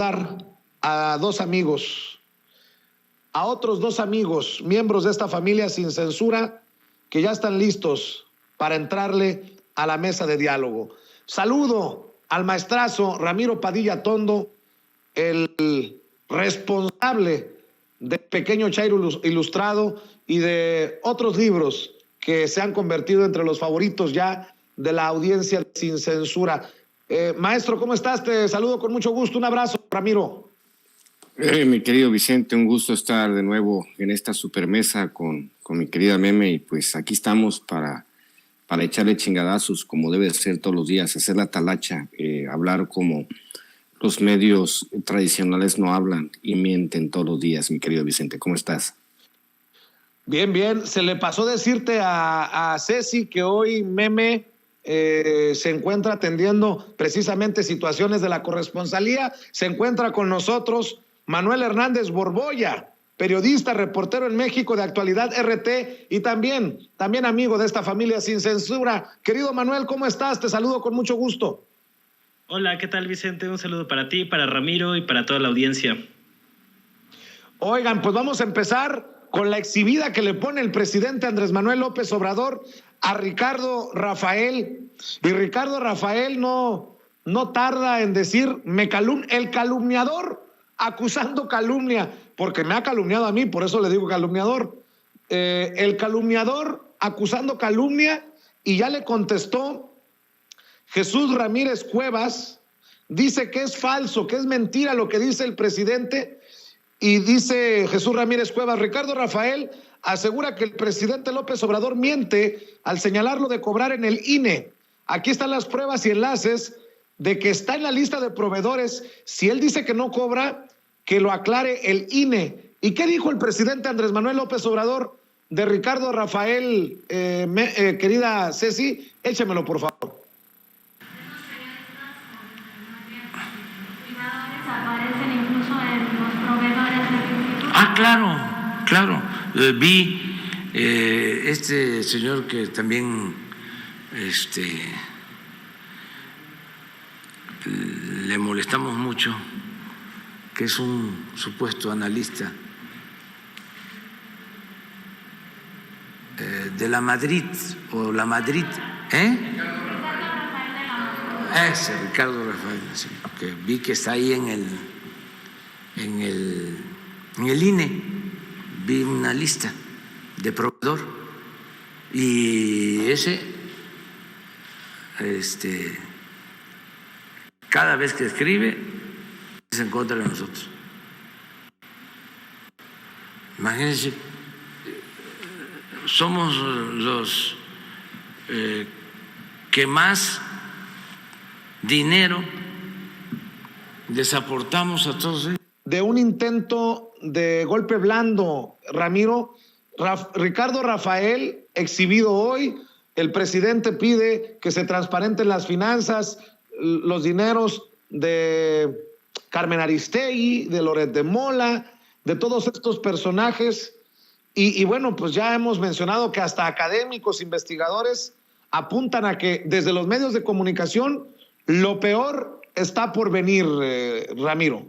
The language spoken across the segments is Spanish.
A dos amigos, a otros dos amigos, miembros de esta familia sin censura, que ya están listos para entrarle a la mesa de diálogo. Saludo al maestrazo Ramiro Padilla Tondo, el responsable de Pequeño Chairo Ilustrado y de otros libros que se han convertido entre los favoritos ya de la audiencia sin censura. Maestro, ¿cómo estás? Te saludo con mucho gusto. Un abrazo, Ramiro. Mi querido Vicente, un gusto estar de nuevo en esta supermesa con mi querida Meme, y pues aquí estamos para echarle chingadazos como debe ser todos los días, hacer la talacha, hablar como los medios tradicionales no hablan y mienten todos los días. Mi querido Vicente, ¿cómo estás? Bien, bien. Se le pasó decirte a Ceci que hoy Meme se encuentra atendiendo precisamente situaciones de la corresponsalía. Se encuentra con nosotros Manuel Hernández Borbolla, periodista, reportero en México de Actualidad RT y también amigo de esta familia sin censura. Querido Manuel, ¿cómo estás? Te saludo con mucho gusto. Hola, ¿qué tal, Vicente? Un saludo para ti, para Ramiro y para toda la audiencia. Oigan, pues vamos a empezar con la exhibida que le pone el presidente Andrés Manuel López Obrador a Ricardo Rafael. Y Ricardo Rafael no tarda en decir, el calumniador acusando calumnia, porque me ha calumniado a mí, por eso le digo calumniador. El calumniador acusando calumnia, y ya le contestó Jesús Ramírez Cuevas. Dice que es falso, que es mentira lo que dice el presidente. Y dice Jesús Ramírez Cuevas, Ricardo Rafael asegura que el presidente López Obrador miente al señalarlo de cobrar en el INE. Aquí están las pruebas y enlaces de que está en la lista de proveedores. Si él dice que no cobra, que lo aclare el INE. ¿Y qué dijo el presidente Andrés Manuel López Obrador de Ricardo Rafael? Querida Ceci, échemelo por favor. Claro. Vi este señor que también le molestamos mucho, que es un supuesto analista de la Madrid o la Madrid, ese Ricardo Rafael, sí, que vi que está ahí en el INE, vi una lista de proveedor y ese cada vez que escribe es en contra de nosotros. Imagínense, somos los que más dinero les aportamos a todos ellos. De un intento de golpe blando, Ramiro. Ricardo Rafael, exhibido hoy, el presidente pide que se transparenten las finanzas, los dineros de Carmen Aristegui, de Loret de Mola, de todos estos personajes. Y bueno, pues ya hemos mencionado que hasta académicos, investigadores apuntan a que desde los medios de comunicación lo peor está por venir, Ramiro.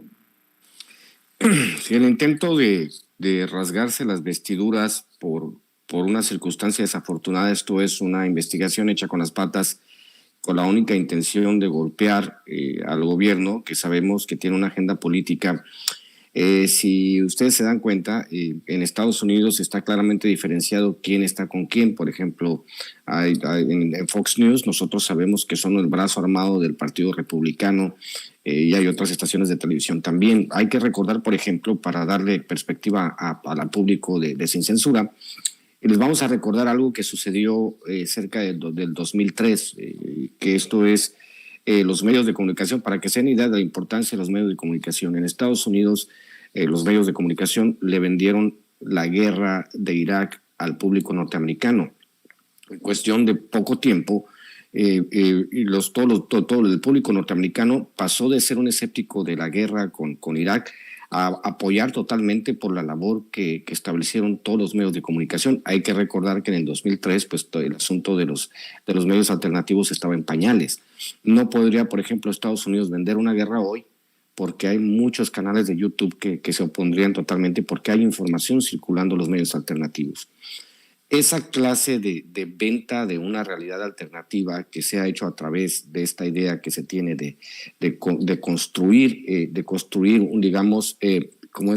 Sí, el intento de rasgarse las vestiduras por una circunstancia desafortunada. Esto es una investigación hecha con las patas, con la única intención de golpear al gobierno, que sabemos que tiene una agenda política. Si ustedes se dan cuenta, en Estados Unidos está claramente diferenciado quién está con quién. Por ejemplo, en Fox News nosotros sabemos que son el brazo armado del Partido Republicano, y hay otras estaciones de televisión también. Hay que recordar, por ejemplo, para darle perspectiva al público de Sin Censura, les vamos a recordar algo que sucedió cerca del 2003, que esto es los medios de comunicación, para que se den idea de la importancia de los medios de comunicación. En Estados Unidos, los medios de comunicación le vendieron la guerra de Irak al público norteamericano. En cuestión de poco tiempo, todo el público norteamericano pasó de ser un escéptico de la guerra con Irak a apoyar totalmente por la labor que establecieron todos los medios de comunicación. Hay que recordar que en el 2003 pues, el asunto de los medios alternativos estaba en pañales. No podría, por ejemplo, Estados Unidos vender una guerra hoy porque hay muchos canales de YouTube que se opondrían totalmente, porque hay información circulando en los medios alternativos. Esa clase de venta de una realidad alternativa que se ha hecho a través de esta idea que se tiene de construir un, digamos, como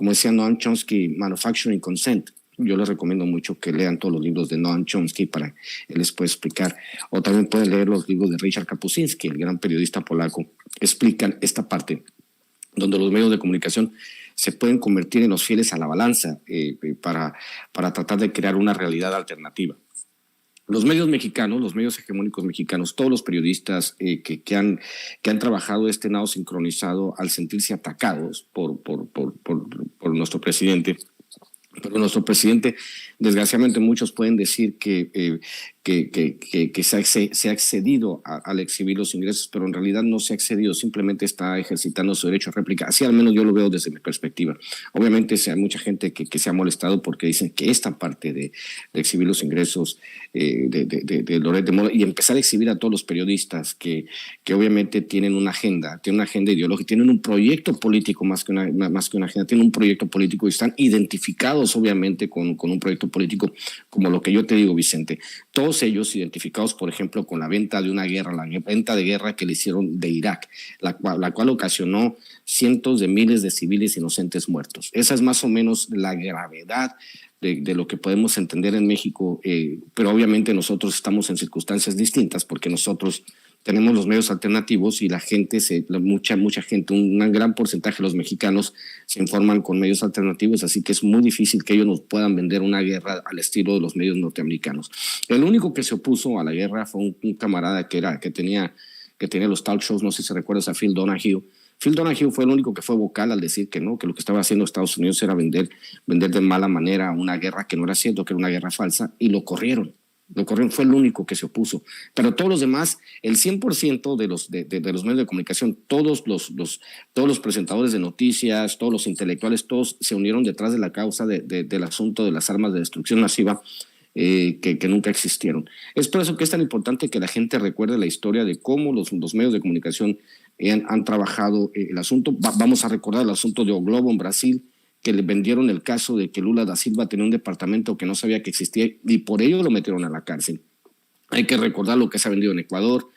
decía Noam Chomsky, Manufacturing Consent. Yo les recomiendo mucho que lean todos los libros de Noam Chomsky para él les puede explicar. O también pueden leer los libros de Richard Kapuscinski, el gran periodista polaco. Explican esta parte donde los medios de comunicación se pueden convertir en los fieles a la balanza para tratar de crear una realidad alternativa. Los medios mexicanos, los medios hegemónicos mexicanos, todos los periodistas que han trabajado este nado sincronizado al sentirse atacados por nuestro presidente. Pero nuestro presidente, desgraciadamente muchos pueden decir que se ha excedido al exhibir los ingresos, pero en realidad no se ha excedido, simplemente está ejercitando su derecho a réplica. Así al menos yo lo veo desde mi perspectiva. Obviamente hay mucha gente que se ha molestado porque dicen que esta parte de exhibir los ingresos de Loret de Mola y empezar a exhibir a todos los periodistas que obviamente tienen una agenda ideológica, tienen un proyecto político más que una agenda, tienen un proyecto político y están identificados obviamente con un proyecto político como lo que yo te digo, Vicente. Todos ellos identificados, por ejemplo, con la venta de una guerra, la venta de guerra que le hicieron de Irak, la cual ocasionó cientos de miles de civiles inocentes muertos. Esa es más o menos la gravedad de lo que podemos entender en México, pero obviamente nosotros estamos en circunstancias distintas porque nosotros tenemos los medios alternativos y la gente, mucha gente, un gran porcentaje de los mexicanos se informan con medios alternativos, así que es muy difícil que ellos nos puedan vender una guerra al estilo de los medios norteamericanos. El único que se opuso a la guerra fue un camarada que tenía los talk shows, no sé si recuerdas a Phil Donahue. Phil Donahue fue el único que fue vocal al decir que no, que lo que estaba haciendo Estados Unidos era vender de mala manera una guerra que no era cierto, que era una guerra falsa, y lo corrieron, fue el único que se opuso. Pero todos los demás, el 100% de los medios de comunicación, todos los presentadores de noticias, todos los intelectuales, todos se unieron detrás de la causa del asunto de las armas de destrucción masiva que nunca existieron. Es por eso que es tan importante que la gente recuerde la historia de cómo los medios de comunicación han trabajado el asunto. Vamos a recordar el asunto de O Globo en Brasil, que le vendieron el caso de que Lula da Silva tenía un departamento que no sabía que existía y por ello lo metieron a la cárcel. Hay que recordar lo que se ha vendido en Ecuador.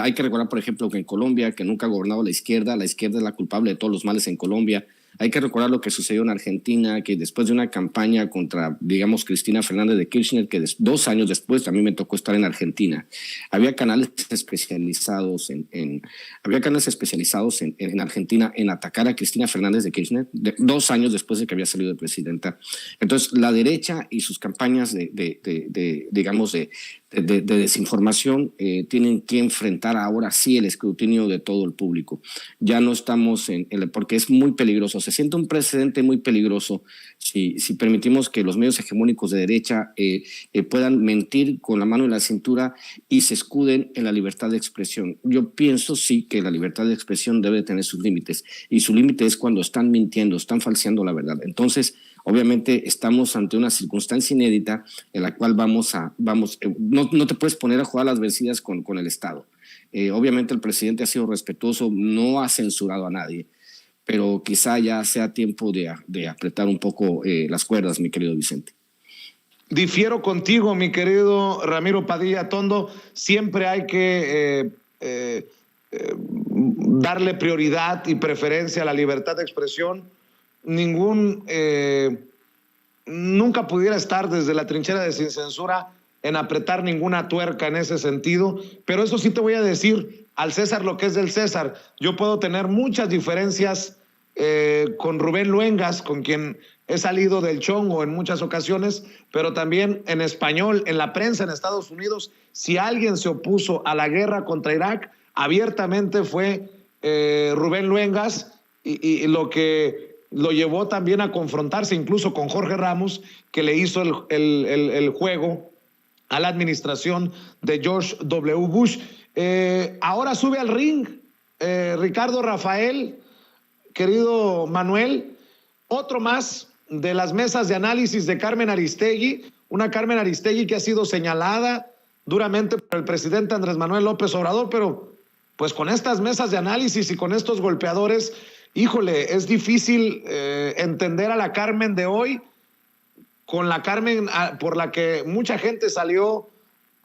Hay que recordar, por ejemplo, que en Colombia, que nunca ha gobernado la izquierda es la culpable de todos los males en Colombia. Hay que recordar lo que sucedió en Argentina, que después de una campaña contra, digamos, Cristina Fernández de Kirchner, que 2 años después a mí me tocó estar en Argentina, había canales especializados en Argentina en atacar a Cristina Fernández de Kirchner 2 años después de que había salido de presidenta. Entonces, la derecha y sus campañas de desinformación tienen que enfrentar ahora sí el escrutinio de todo el público. Ya no estamos porque es muy peligroso. Se siente un precedente muy peligroso si permitimos que los medios hegemónicos de derecha puedan mentir con la mano en la cintura y se escuden en la libertad de expresión. Yo pienso sí que la libertad de expresión debe tener sus límites y su límite es cuando están mintiendo, están falseando la verdad. Entonces, obviamente estamos ante una circunstancia inédita en la cual no te puedes poner a jugar las vencidas con el Estado. Obviamente el presidente ha sido respetuoso, no ha censurado a nadie, pero quizá ya sea tiempo de apretar un poco las cuerdas, mi querido Vicente. Difiero contigo, mi querido Ramiro Padilla Tondo. Siempre hay que darle prioridad y preferencia a la libertad de expresión. Nunca pudiera estar desde la trinchera de sin censura en apretar ninguna tuerca en ese sentido, pero eso sí te voy a decir, al César lo que es del César. Yo puedo tener muchas diferencias con Rubén Luengas, con quien he salido del chongo en muchas ocasiones, pero también en español, en la prensa en Estados Unidos, si alguien se opuso a la guerra contra Irak, abiertamente fue Rubén Luengas, y lo que lo llevó también a confrontarse incluso con Jorge Ramos, que le hizo el juego a la administración de George W. Bush. Ahora sube al ring Ricardo Rafael, querido Manuel, otro más de las mesas de análisis de Carmen Aristegui, una Carmen Aristegui que ha sido señalada duramente por el presidente Andrés Manuel López Obrador, pero pues con estas mesas de análisis y con estos golpeadores, híjole, es difícil entender a la Carmen de hoy con la Carmen por la que mucha gente salió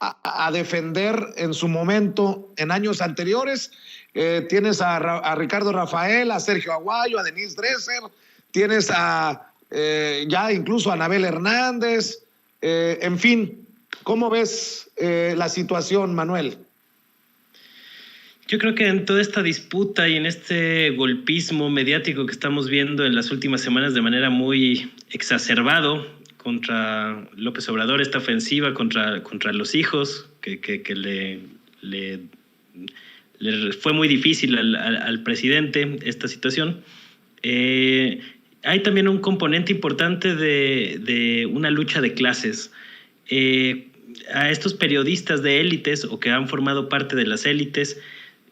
a defender en su momento en años anteriores. Tienes a Ricardo Rafael, a Sergio Aguayo, a Denise Dresser, tienes ya incluso a Anabel Hernández, en fin, ¿cómo ves la situación, Manuel? Yo creo que en toda esta disputa y en este golpismo mediático que estamos viendo en las últimas semanas de manera muy exacerbado contra López Obrador, esta ofensiva contra los hijos, que le fue muy difícil al presidente esta situación. Hay también un componente importante de una lucha de clases. A estos periodistas de élites o que han formado parte de las élites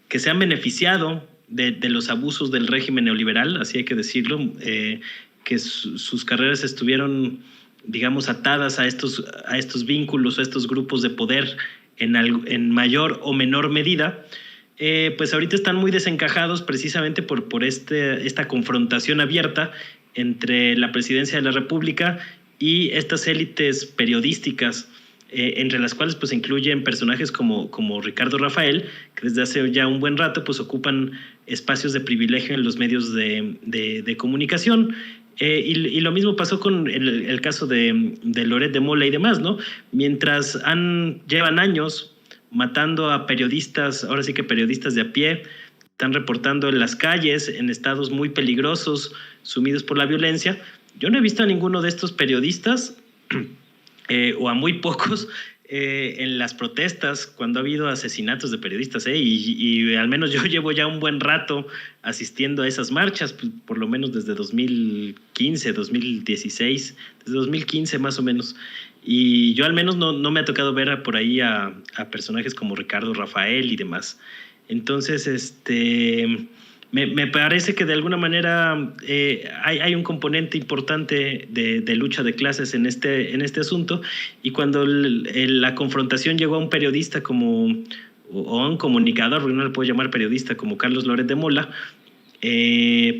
que se han beneficiado de los abusos del régimen neoliberal, así hay que decirlo, que sus carreras estuvieron, digamos, atadas a estos vínculos, a estos grupos de poder en mayor o menor medida, pues ahorita están muy desencajados precisamente por esta confrontación abierta entre la presidencia de la República y estas élites periodísticas, entre las cuales pues incluyen personajes como Ricardo Rafael, que desde hace ya un buen rato pues ocupan espacios de privilegio en los medios de comunicación. Y lo mismo pasó con el caso de Loret de Mola y demás, ¿no? Mientras llevan años matando a periodistas, ahora sí que periodistas de a pie, están reportando en las calles, en estados muy peligrosos, sumidos por la violencia. Yo no he visto a ninguno de estos periodistas, o a muy pocos, en las protestas cuando ha habido asesinatos de periodistas, y al menos yo llevo ya un buen rato asistiendo a esas marchas, pues, por lo menos desde 2015, 2016, desde 2015 más o menos. Y yo al menos no me ha tocado ver por ahí a personajes como Ricardo Rafael y demás. Entonces, me parece que de alguna manera hay un componente importante de lucha de clases en este asunto, y cuando la confrontación llegó a un periodista o a un comunicador, porque no le puedo llamar periodista, como Carlos Loret de Mola,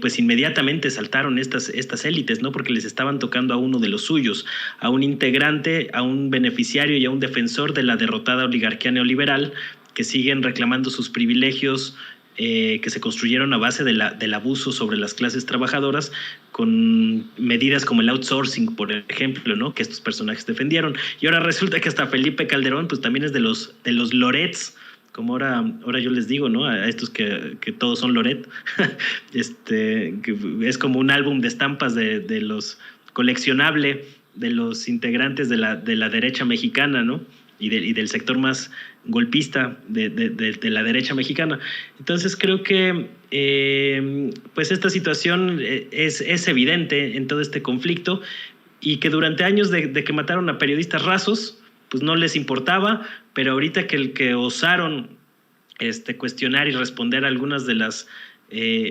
pues inmediatamente saltaron estas élites, ¿no? Porque les estaban tocando a uno de los suyos, a un integrante, a un beneficiario y a un defensor de la derrotada oligarquía neoliberal, que siguen reclamando sus privilegios, que se construyeron a base del abuso sobre las clases trabajadoras, con medidas como el outsourcing, por ejemplo, ¿no? Que estos personajes defendieron. Y ahora resulta que hasta Felipe Calderón pues también es de los Lorets, como ahora yo les digo, ¿no? A estos que todos son Loret, que es como un álbum de estampas de los coleccionable de los integrantes de la derecha mexicana, ¿no? Y del sector más golpista de la derecha mexicana. Entonces creo que pues esta situación es evidente en todo este conflicto, y que durante años de que mataron a periodistas rasos, pues no les importaba, pero ahorita que osaron cuestionar y responder a algunas de las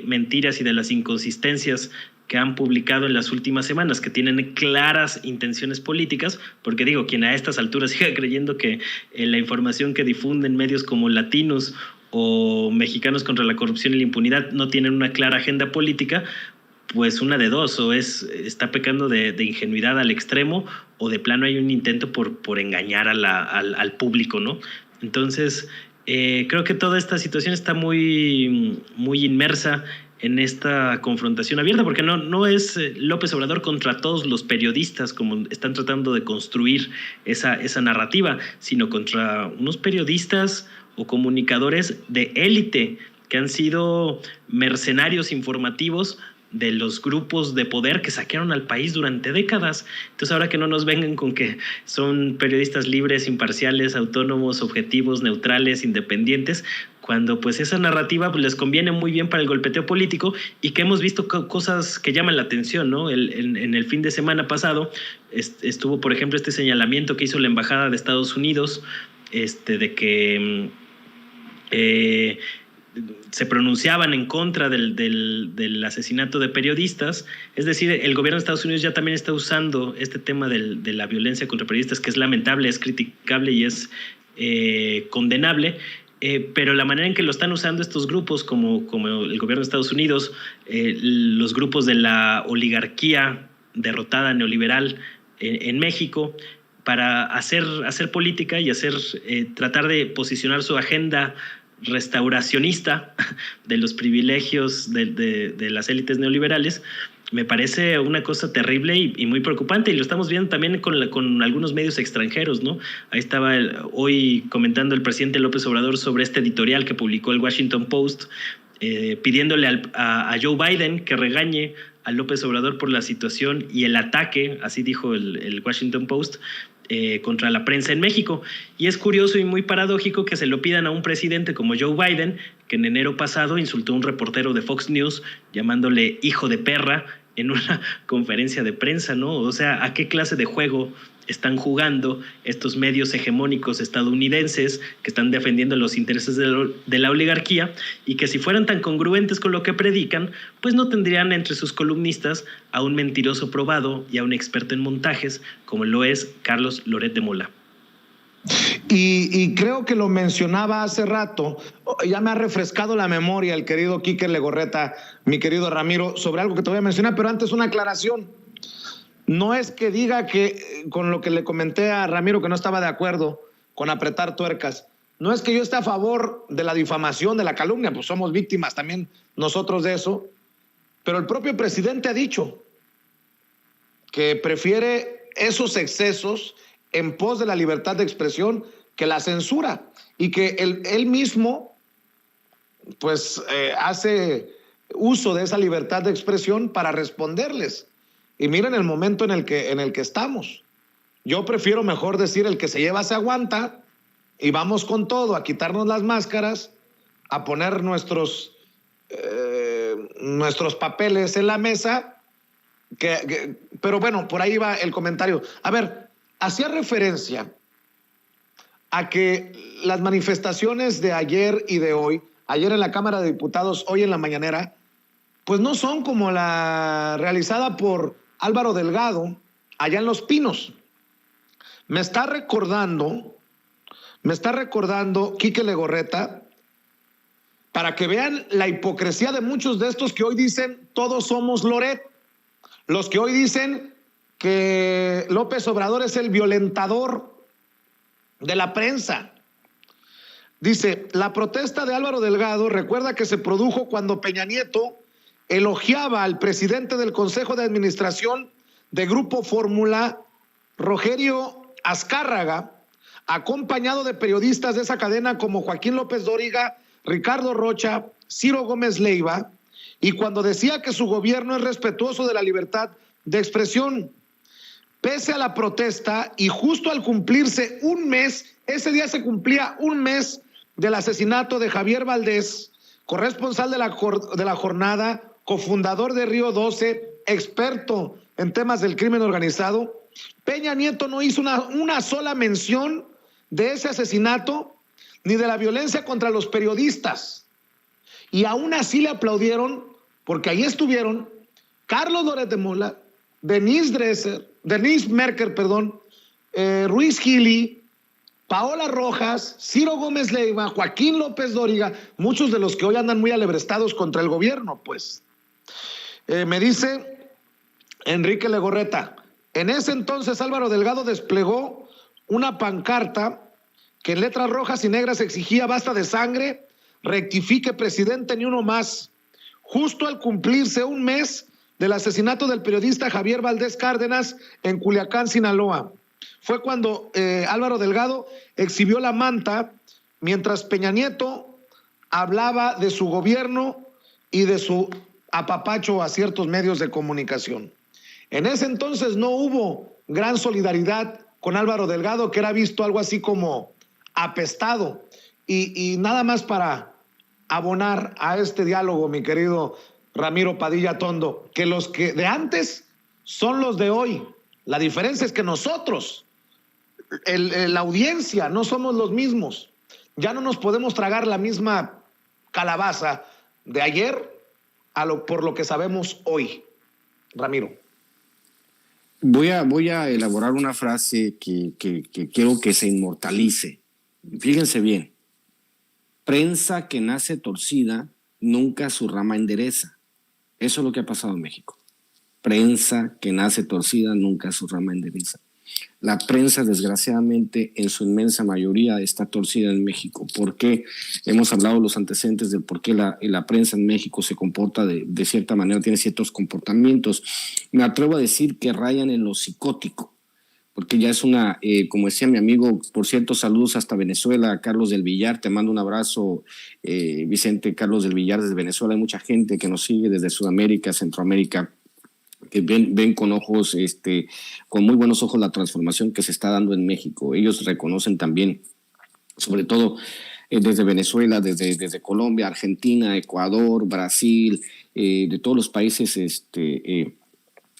mentiras y de las inconsistencias que han publicado en las últimas semanas, que tienen claras intenciones políticas, porque digo, quien a estas alturas siga creyendo que la información que difunden medios como Latinos o Mexicanos contra la Corrupción y la Impunidad no tienen una clara agenda política, pues una de dos, o está pecando de ingenuidad al extremo, o de plano hay un intento por engañar al público, ¿no? Entonces, creo que toda esta situación está muy, muy inmersa en esta confrontación abierta, porque no es López Obrador contra todos los periodistas, como están tratando de construir esa narrativa, sino contra unos periodistas o comunicadores de élite que han sido mercenarios informativos de los grupos de poder que saquearon al país durante décadas. Entonces, ahora que no nos vengan con que son periodistas libres, imparciales, autónomos, objetivos, neutrales, independientes, cuando pues esa narrativa pues, les conviene muy bien para el golpeteo político, y que hemos visto cosas que llaman la atención, ¿no? En el fin de semana pasado estuvo, por ejemplo, este señalamiento que hizo la Embajada de Estados Unidos, de que se pronunciaban en contra del asesinato de periodistas. Es decir, el gobierno de Estados Unidos ya también está usando este tema de la violencia contra periodistas, que es lamentable, es criticable y es condenable, pero la manera en que lo están usando estos grupos, como el gobierno de Estados Unidos, los grupos de la oligarquía derrotada neoliberal en México, para hacer política y tratar de posicionar su agenda restauracionista de los privilegios de las élites neoliberales, me parece una cosa terrible y muy preocupante, y lo estamos viendo también con algunos medios extranjeros, ¿no? Ahí estaba hoy comentando el presidente López Obrador sobre este editorial que publicó el Washington Post, pidiéndole a Joe Biden que regañe a López Obrador por la situación y el ataque, así dijo el Washington Post, contra la prensa en México. Y es curioso y muy paradójico que se lo pidan a un presidente como Joe Biden, que en enero pasado insultó a un reportero de Fox News llamándole hijo de perra en una conferencia de prensa, ¿no? O sea, ¿a qué clase de juego están jugando estos medios hegemónicos estadounidenses que están defendiendo los intereses de la oligarquía, y que si fueran tan congruentes con lo que predican, pues no tendrían entre sus columnistas a un mentiroso probado y a un experto en montajes como lo es Carlos Loret de Mola? Y creo que lo mencionaba hace rato, ya me ha refrescado la memoria el querido Quique Legorreta, mi querido Ramiro, sobre algo que te voy a mencionar, pero antes una aclaración. No es que diga que, con lo que le comenté a Ramiro, que no estaba de acuerdo con apretar tuercas, no es que yo esté a favor de la difamación, de la calumnia, pues somos víctimas también nosotros de eso, pero el propio presidente ha dicho que prefiere esos excesos en pos de la libertad de expresión que la censura, y que él mismo pues hace uso de esa libertad de expresión para responderles. Y miren el momento en el que estamos. Yo prefiero mejor decir el que se lleva se aguanta, y vamos con todo, a quitarnos las máscaras, a poner nuestros papeles en la mesa, pero bueno, por ahí va el comentario. A ver, hacía referencia a que las manifestaciones de ayer y de hoy, ayer en la Cámara de Diputados, hoy en la mañanera, pues no son como la realizada por Álvaro Delgado allá en Los Pinos. Me está recordando Quique Legorreta, para que vean la hipocresía de muchos de estos que hoy dicen todos somos Loret, los que hoy dicen que López Obrador es el violentador de la prensa. Dice, la protesta de Álvaro Delgado recuerda que se produjo cuando Peña Nieto elogiaba al presidente del Consejo de Administración de Grupo Fórmula, Rogelio Azcárraga, acompañado de periodistas de esa cadena como Joaquín López Dóriga, Ricardo Rocha, Ciro Gómez Leiva, y cuando decía que su gobierno es respetuoso de la libertad de expresión. Pese a la protesta y justo al cumplirse un mes, ese día se cumplía un mes del asesinato de Javier Valdés, corresponsal de la jornada, cofundador de Río 12, experto en temas del crimen organizado, Peña Nieto no hizo una sola mención de ese asesinato ni de la violencia contra los periodistas. Y aún así le aplaudieron, porque ahí estuvieron Carlos Loret de Mola, Denise Merker, Ruiz Gili, Paola Rojas, Ciro Gómez Leiva, Joaquín López Dóriga, muchos de los que hoy andan muy alebrestados contra el gobierno, pues. Me dice Enrique Legorreta, en ese entonces Álvaro Delgado desplegó una pancarta que en letras rojas y negras exigía basta de sangre, rectifique presidente, ni uno más. Justo al cumplirse un mes del asesinato del periodista Javier Valdés Cárdenas en Culiacán, Sinaloa. Fue cuando Álvaro Delgado exhibió la manta mientras Peña Nieto hablaba de su gobierno y de su apapacho a ciertos medios de comunicación. En ese entonces no hubo gran solidaridad con Álvaro Delgado, que era visto algo así como apestado. Y nada más para abonar a este diálogo, mi querido Ramiro Padilla Tondo, que los que de antes son los de hoy. La diferencia es que nosotros, la audiencia, no somos los mismos. Ya no nos podemos tragar la misma calabaza de ayer por lo que sabemos hoy. Ramiro. Voy a elaborar una frase que quiero que se inmortalice. Fíjense bien. Prensa que nace torcida, nunca su rama endereza. Eso es lo que ha pasado en México. Prensa que nace torcida, nunca su rama endereza. La prensa, desgraciadamente, en su inmensa mayoría está torcida en México. ¿Por qué? Hemos hablado de los antecedentes del por qué la prensa en México se comporta de cierta manera, tiene ciertos comportamientos. Me atrevo a decir que rayan en lo psicótico, porque ya es una, como decía mi amigo, por cierto, saludos hasta Venezuela, Carlos del Villar, te mando un abrazo, Vicente, Carlos del Villar desde Venezuela. Hay mucha gente que nos sigue desde Sudamérica, Centroamérica, que ven con ojos, con muy buenos ojos la transformación que se está dando en México. Ellos reconocen también, sobre todo desde Venezuela, desde Colombia, Argentina, Ecuador, Brasil, de todos los países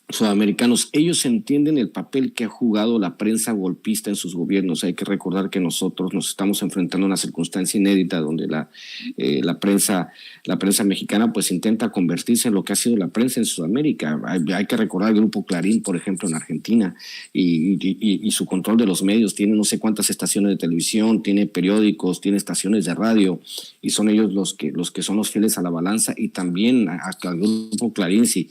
sudamericanos, ellos entienden el papel que ha jugado la prensa golpista en sus gobiernos. Hay que recordar que nosotros nos estamos enfrentando a una circunstancia inédita donde la prensa mexicana pues intenta convertirse en lo que ha sido la prensa en Sudamérica. Hay que recordar el Grupo Clarín, por ejemplo, en Argentina, y su control de los medios. Tiene no sé cuántas estaciones de televisión, tiene periódicos, tiene estaciones de radio, y son ellos los que son los fieles a la balanza. Y también al Grupo Clarín, si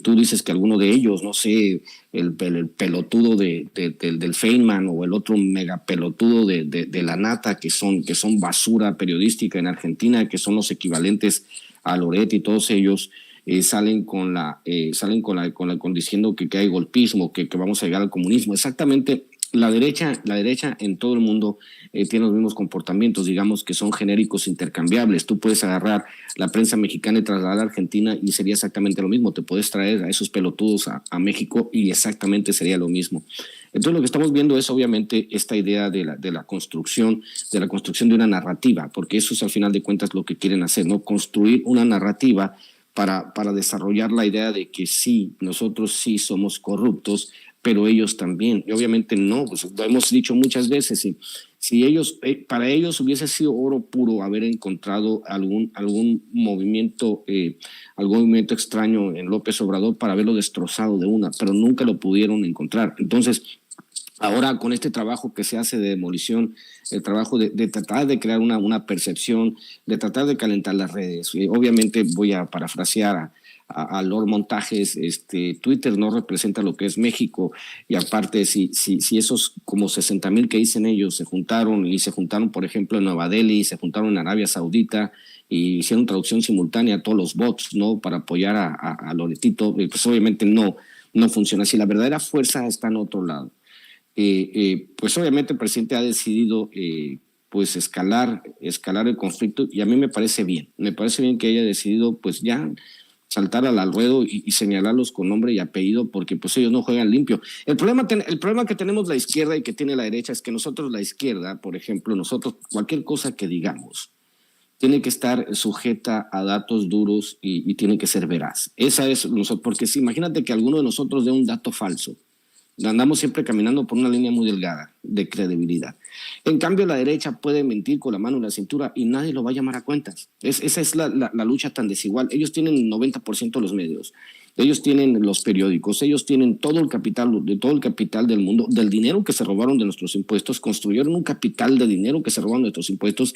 tú dices que alguno de ellos, no sé, el pelotudo del Feynman o el otro mega pelotudo de la Nata, que son basura periodística en Argentina, que son los equivalentes a Loret y todos ellos, salen diciendo que hay golpismo, que vamos a llegar al comunismo. Exactamente. La derecha en todo el mundo tiene los mismos comportamientos, digamos que son genéricos intercambiables. Tú puedes agarrar la prensa mexicana y trasladarla a Argentina y sería exactamente lo mismo. Te puedes traer a esos pelotudos a México y exactamente sería lo mismo. Entonces lo que estamos viendo es obviamente esta idea de la construcción de una narrativa, porque eso es al final de cuentas lo que quieren hacer, ¿no? Construir una narrativa para desarrollar la idea de que sí, nosotros sí somos corruptos, pero ellos también. Y obviamente no, pues lo hemos dicho muchas veces, si ellos, para ellos hubiese sido oro puro haber encontrado algún movimiento extraño en López Obrador para haberlo destrozado de una, pero nunca lo pudieron encontrar. Entonces, ahora con este trabajo que se hace de demolición, el trabajo de tratar de crear una percepción, de tratar de calentar las redes, obviamente voy a parafrasear a Lord Montajes, Twitter no representa lo que es México, y aparte si esos como 60,000 que dicen ellos se juntaron, por ejemplo en Nueva Delhi, se juntaron en Arabia Saudita y hicieron traducción simultánea a todos los bots, ¿no? Para apoyar a Loretito, pues obviamente no funciona así. La verdadera fuerza está en otro lado. Pues obviamente el presidente ha decidido pues escalar el conflicto, y a mí me parece bien que haya decidido pues ya saltar al ruedo y señalarlos con nombre y apellido, porque pues ellos no juegan limpio. El problema que tenemos la izquierda y que tiene la derecha es que nosotros, la izquierda, por ejemplo, cualquier cosa que digamos tiene que estar sujeta a datos duros y tiene que ser veraz. Esa es porque si imagínate que alguno de nosotros dé un dato falso, andamos siempre caminando por una línea muy delgada de credibilidad. En cambio, la derecha puede mentir con la mano en la cintura y nadie lo va a llamar a cuentas. Esa es la lucha tan desigual. Ellos tienen el 90% de los medios, ellos tienen los periódicos, ellos tienen todo el capital del mundo, del dinero que se robaron de nuestros impuestos, construyeron un capital de dinero que se robaron de nuestros impuestos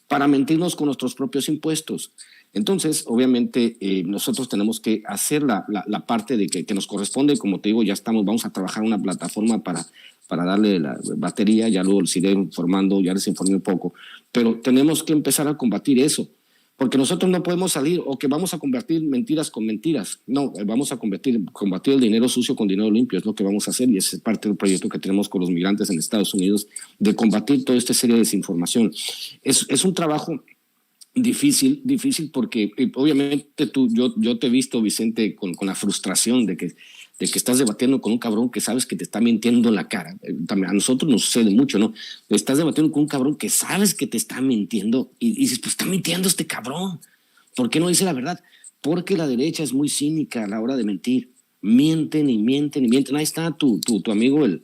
para mentirnos con nuestros propios impuestos. Entonces, obviamente, nosotros tenemos que hacer la parte de que nos corresponde. Como te digo, vamos a trabajar una plataforma para darle la batería, ya luego les iré informando, ya les informé un poco, pero tenemos que empezar a combatir eso, porque nosotros no podemos salir o que vamos a convertir mentiras con mentiras. No, vamos a combatir el dinero sucio con dinero limpio, es lo que vamos a hacer, y ese es parte del proyecto que tenemos con los migrantes en Estados Unidos, de combatir toda esta serie de desinformación. Es un trabajo difícil porque obviamente yo te he visto, Vicente, con la frustración de que estás debatiendo con un cabrón que sabes que te está mintiendo en la cara. A nosotros nos sucede mucho, ¿no? Estás debatiendo con un cabrón que sabes que te está mintiendo y dices, pues está mintiendo este cabrón. ¿Por qué no dice la verdad? Porque la derecha es muy cínica a la hora de mentir. Mienten y mienten y mienten. Ahí está tu amigo, el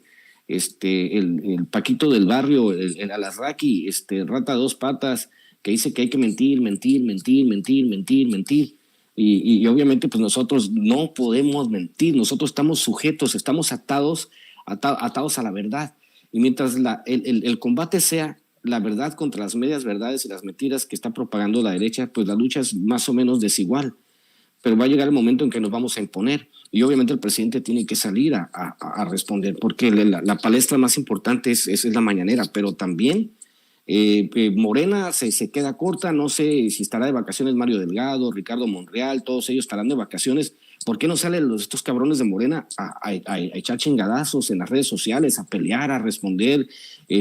Paquito del barrio, el Alasraqui, rata dos patas, que dice que hay que mentir. Y obviamente pues nosotros no podemos mentir, nosotros estamos sujetos, estamos atados a la verdad. Y mientras el combate sea la verdad contra las medias verdades y las mentiras que está propagando la derecha, pues la lucha es más o menos desigual. Pero va a llegar el momento en que nos vamos a imponer. Y obviamente el presidente tiene que salir a responder, porque la palestra más importante es la mañanera, pero también Morena se queda corta. No sé si estará de vacaciones Mario Delgado, Ricardo Monreal, todos ellos estarán de vacaciones. ¿Por qué no salen estos cabrones de Morena a echar chingadazos en las redes sociales, a pelear, a responder,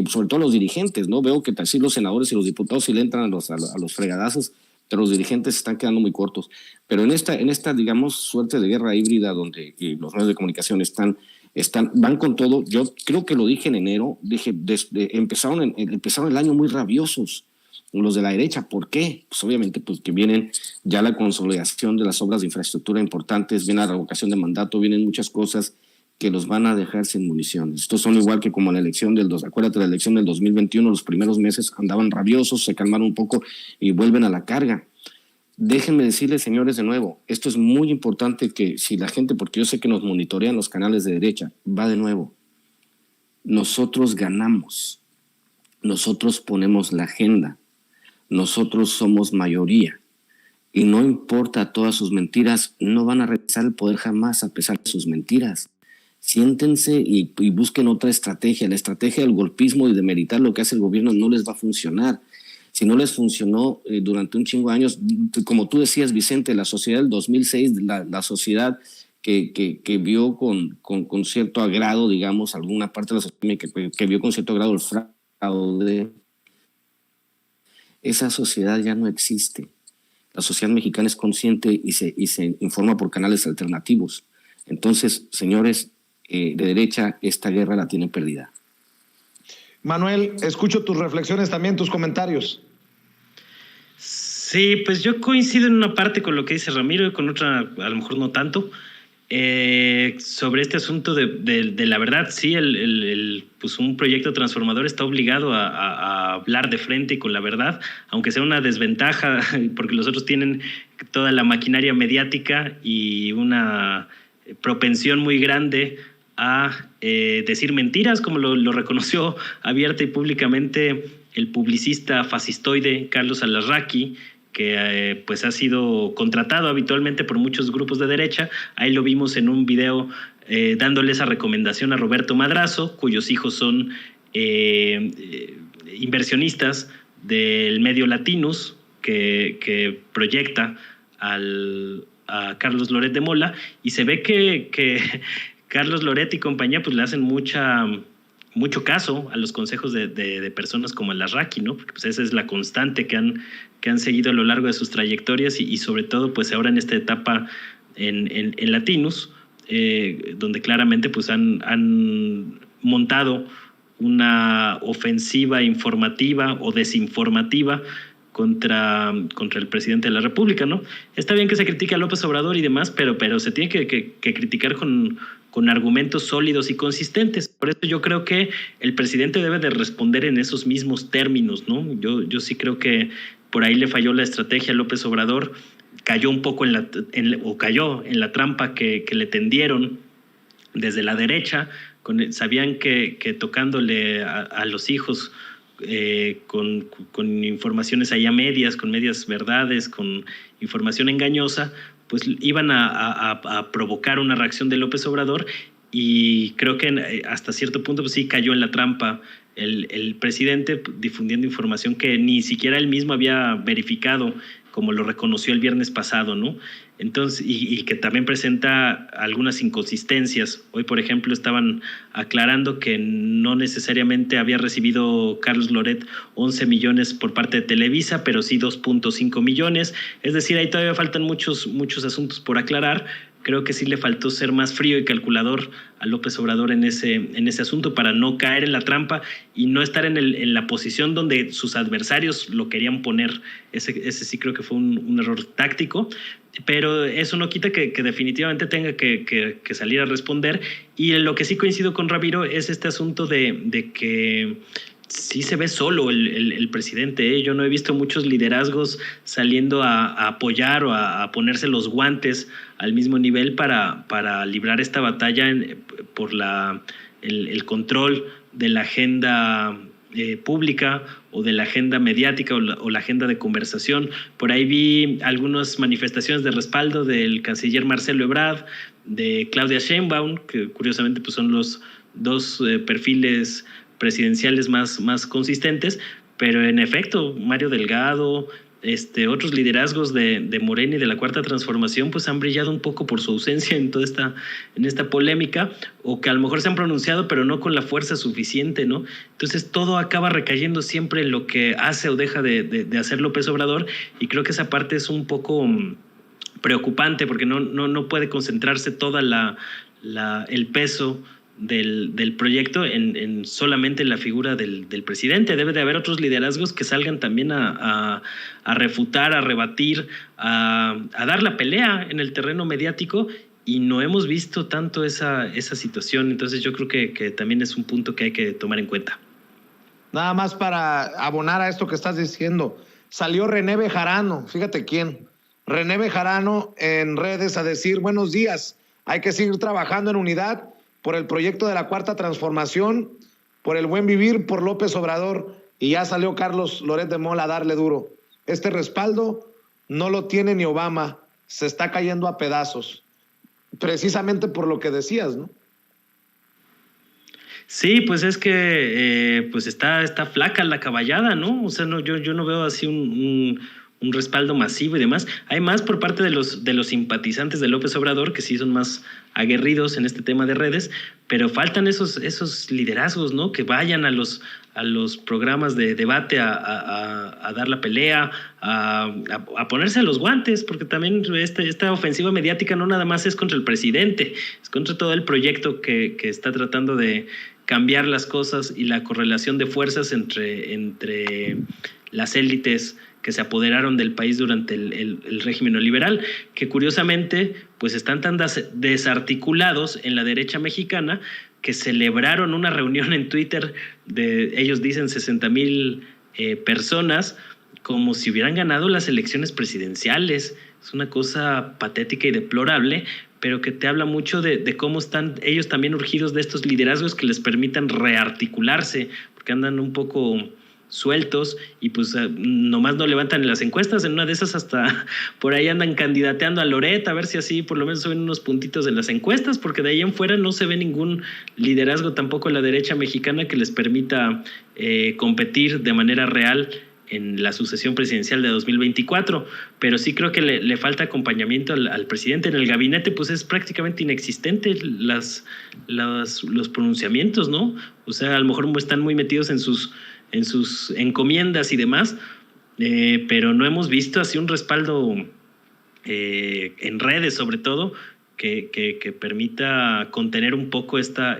sobre todo los dirigentes, ¿no? Veo que sí los senadores y los diputados sí le entran a los fregadazos, pero los dirigentes se están quedando muy cortos. Pero en esta digamos, suerte de guerra híbrida donde los medios de comunicación van con todo, yo creo que lo dije en enero, empezaron el año muy rabiosos los de la derecha. ¿Por qué? Pues obviamente pues que vienen ya la consolidación de las obras de infraestructura importantes, viene la revocación de mandato, vienen muchas cosas que los van a dejar sin municiones. Estos son igual que como la elección acuérdate, la elección del 2021, los primeros meses andaban rabiosos, se calmaron un poco y vuelven a la carga. Déjenme decirles, señores, de nuevo, esto es muy importante que si la gente, porque yo sé que nos monitorean los canales de derecha, va de nuevo. Nosotros ganamos, nosotros ponemos la agenda, nosotros somos mayoría y no importa todas sus mentiras, no van a regresar al poder jamás a pesar de sus mentiras. Siéntense y busquen otra estrategia. La estrategia del golpismo y de demeritar lo que hace el gobierno no les va a funcionar. Si no les funcionó durante un chingo de años, como tú decías, Vicente, la sociedad del 2006, la sociedad que vio con cierto agrado, digamos, alguna parte de la sociedad que vio con cierto agrado el fraude, esa sociedad ya no existe. La sociedad mexicana es consciente y se informa por canales alternativos. Entonces, señores de derecha, esta guerra la tienen perdida. Manuel, escucho tus reflexiones también, tus comentarios. Sí, pues yo coincido en una parte con lo que dice Ramiro y con otra a lo mejor no tanto. Sobre este asunto de la verdad, sí, pues un proyecto transformador está obligado a hablar de frente y con la verdad, aunque sea una desventaja, porque los otros tienen toda la maquinaria mediática y una propensión muy grande a decir mentiras, como lo reconoció abierta y públicamente el publicista fascistoide Carlos Alarraqui, que pues ha sido contratado habitualmente por muchos grupos de derecha. Ahí lo vimos en un video dándole esa recomendación a Roberto Madrazo, cuyos hijos son inversionistas del medio Latinus, que proyecta a Carlos Loret de Mola, y se ve que Carlos Loret y compañía pues le hacen mucho caso a los consejos de personas como Alarraqui, ¿no? Porque pues esa es la constante que han seguido a lo largo de sus trayectorias y sobre todo pues ahora en esta etapa en Latinus, donde claramente pues han montado una ofensiva informativa o desinformativa contra el presidente de la República, ¿no? Está bien que se critique a López Obrador y demás, pero se tiene que criticar con argumentos sólidos y consistentes. Por eso yo creo que el presidente debe de responder en esos mismos términos, ¿no? Yo sí creo que por ahí le falló la estrategia a López Obrador, cayó un poco cayó en la trampa que le tendieron desde la derecha, sabían que tocándole a los hijos con informaciones ahí a medias, con medias verdades, con información engañosa, pues iban a provocar una reacción de López Obrador, y creo que hasta cierto punto pues sí cayó en la trampa el presidente difundiendo información que ni siquiera él mismo había verificado, como lo reconoció el viernes pasado, ¿no? Entonces, y que también presenta algunas inconsistencias. Hoy, por ejemplo, estaban aclarando que no necesariamente había recibido Carlos Loret 11 millones por parte de Televisa, pero sí 2.5 millones. Es decir, ahí todavía faltan muchos asuntos por aclarar. Creo que sí le faltó ser más frío y calculador a López Obrador en ese asunto para no caer en la trampa y no estar en la posición donde sus adversarios lo querían poner. Ese sí creo que fue un error táctico, pero eso no quita que definitivamente tenga que salir a responder. Y en lo que sí coincido con Ramiro es este asunto de que sí se ve solo el presidente, ¿eh? Yo no he visto muchos liderazgos saliendo a apoyar o a ponerse los guantes al mismo nivel para librar esta batalla por el control de la agenda pública o de la agenda mediática o la agenda de conversación. Por ahí vi algunas manifestaciones de respaldo del canciller Marcelo Ebrard, de Claudia Sheinbaum, que curiosamente pues son los dos perfiles presidenciales más consistentes, pero en efecto Mario Delgado, otros liderazgos de Morena y de la Cuarta Transformación pues han brillado un poco por su ausencia en esta polémica, o que a lo mejor se han pronunciado pero no con la fuerza suficiente, ¿no? Entonces todo acaba recayendo siempre en lo que hace o deja de hacer López Obrador, y creo que esa parte es un poco preocupante porque no puede concentrarse toda el peso del proyecto en solamente la figura del presidente. Debe de haber otros liderazgos que salgan también a refutar, a rebatir, a dar la pelea en el terreno mediático, y no hemos visto tanto esa situación. Entonces yo creo que también es un punto que hay que tomar en cuenta. Nada más para abonar a esto que estás diciendo, salió René Bejarano, fíjate quién, René Bejarano en redes a decir: buenos días, hay que seguir trabajando en unidad por el proyecto de la Cuarta Transformación, por el buen vivir, por López Obrador. Y ya salió Carlos Loret de Mola a darle duro. Este respaldo no lo tiene ni Obama, se está cayendo a pedazos. Precisamente por lo que decías, ¿no? Sí, pues es que pues está flaca la caballada, ¿no? O sea, yo no veo así un respaldo masivo y demás. Hay más por parte de los simpatizantes de López Obrador, que sí son más aguerridos en este tema de redes, pero faltan esos liderazgos, ¿no? Que vayan a los programas de debate a dar la pelea, a ponerse los guantes, porque también esta ofensiva mediática no nada más es contra el presidente, es contra todo el proyecto que está tratando de cambiar las cosas y la correlación de fuerzas entre las élites que se apoderaron del país durante el régimen neoliberal, que curiosamente pues están tan desarticulados en la derecha mexicana que celebraron una reunión en Twitter de, ellos dicen, 60,000 personas, como si hubieran ganado las elecciones presidenciales. Es una cosa patética y deplorable, pero que te habla mucho de cómo están ellos también urgidos de estos liderazgos que les permitan rearticularse, porque andan un poco sueltos y pues nomás no levantan en las encuestas. En una de esas hasta por ahí andan candidateando a Loret, a ver si así por lo menos suben unos puntitos en las encuestas, porque de ahí en fuera no se ve ningún liderazgo tampoco en la derecha mexicana que les permita competir de manera real en la sucesión presidencial de 2024, pero sí creo que le falta acompañamiento al presidente. En el gabinete pues es prácticamente inexistente los pronunciamientos, ¿no? O sea, a lo mejor están muy metidos en sus encomiendas y demás, pero no hemos visto así un respaldo en redes, sobre todo, que permita contener un poco esta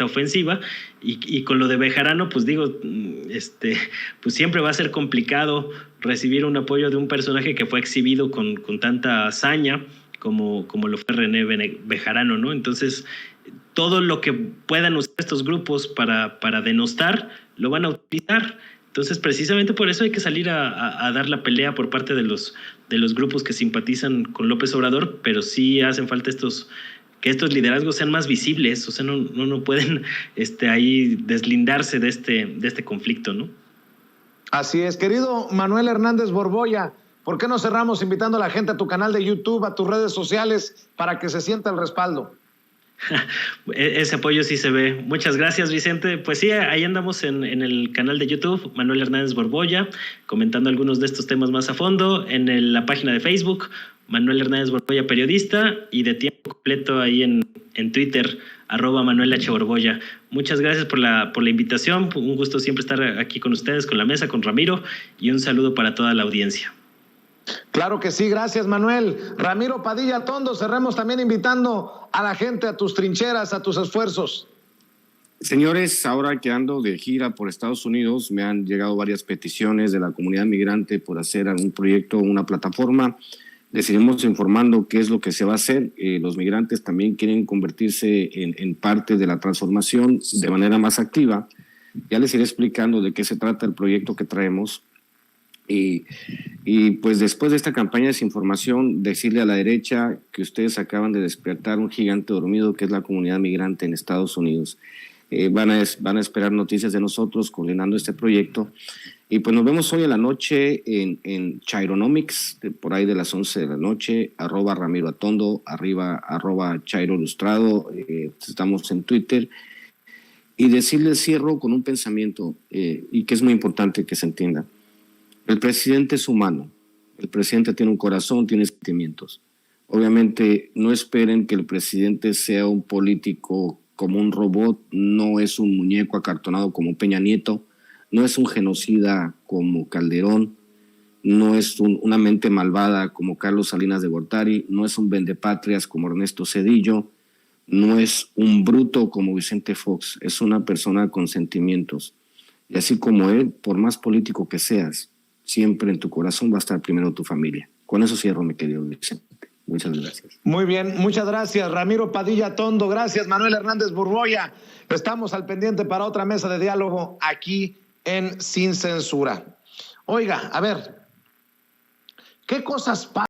ofensiva. Y con lo de Bejarano, pues digo, pues siempre va a ser complicado recibir un apoyo de un personaje que fue exhibido con tanta hazaña como lo fue René Bejarano, ¿no? Entonces, todo lo que puedan usar estos grupos para denostar, lo van a utilizar. Entonces, precisamente por eso hay que salir a dar la pelea por parte de los grupos que simpatizan con López Obrador, pero sí hacen falta que estos liderazgos sean más visibles. O sea, no pueden ahí deslindarse de este conflicto, ¿no? Así es. Querido Manuel Hernández Borbolla, ¿por qué no cerramos invitando a la gente a tu canal de YouTube, a tus redes sociales, para que se sienta el respaldo? Ese apoyo sí se ve. Muchas gracias, Vicente. Pues sí, ahí andamos en el canal de YouTube, Manuel Hernández Borbolla, comentando algunos de estos temas más a fondo, en la página de Facebook, Manuel Hernández Borbolla Periodista, y de tiempo completo ahí en Twitter, @Manuel H. Borbolla. Muchas gracias por la invitación. Un gusto siempre estar aquí con ustedes, con la mesa, con Ramiro, y un saludo para toda la audiencia. Claro que sí, gracias Manuel. Ramiro Padilla Tondo, cerremos también invitando a la gente a tus trincheras, a tus esfuerzos. Señores, ahora que ando de gira por Estados Unidos, me han llegado varias peticiones de la comunidad migrante por hacer algún proyecto, una plataforma. Les iremos informando qué es lo que se va a hacer. Los migrantes también quieren convertirse en parte de la transformación de manera más activa. Ya les iré explicando de qué se trata el proyecto que traemos. Y pues después de esta campaña de desinformación, decirle a la derecha que ustedes acaban de despertar un gigante dormido que es la comunidad migrante en Estados Unidos. van a esperar noticias de nosotros coordinando este proyecto. Y pues nos vemos hoy en la noche en Chaironomics, por ahí de las 11 de la noche, @Ramiro Atondo, @Chairo Ilustrado, estamos en Twitter. Y decirles, cierro con un pensamiento, y que es muy importante que se entienda. El presidente es humano, el presidente tiene un corazón, tiene sentimientos. Obviamente no esperen que el presidente sea un político como un robot, no es un muñeco acartonado como Peña Nieto, no es un genocida como Calderón, no es una mente malvada como Carlos Salinas de Gortari, no es un vendepatrias como Ernesto Zedillo, no es un bruto como Vicente Fox, es una persona con sentimientos. Y así como él, por más político que seas, siempre en tu corazón va a estar primero tu familia. Con eso cierro, mi querido Vicente. Muchas gracias. Muy bien, muchas gracias, Ramiro Padilla Atondo. Gracias, Manuel Hernández Borboya. Estamos al pendiente para otra mesa de diálogo aquí en Sin Censura. Oiga, a ver, ¿qué cosas pasan?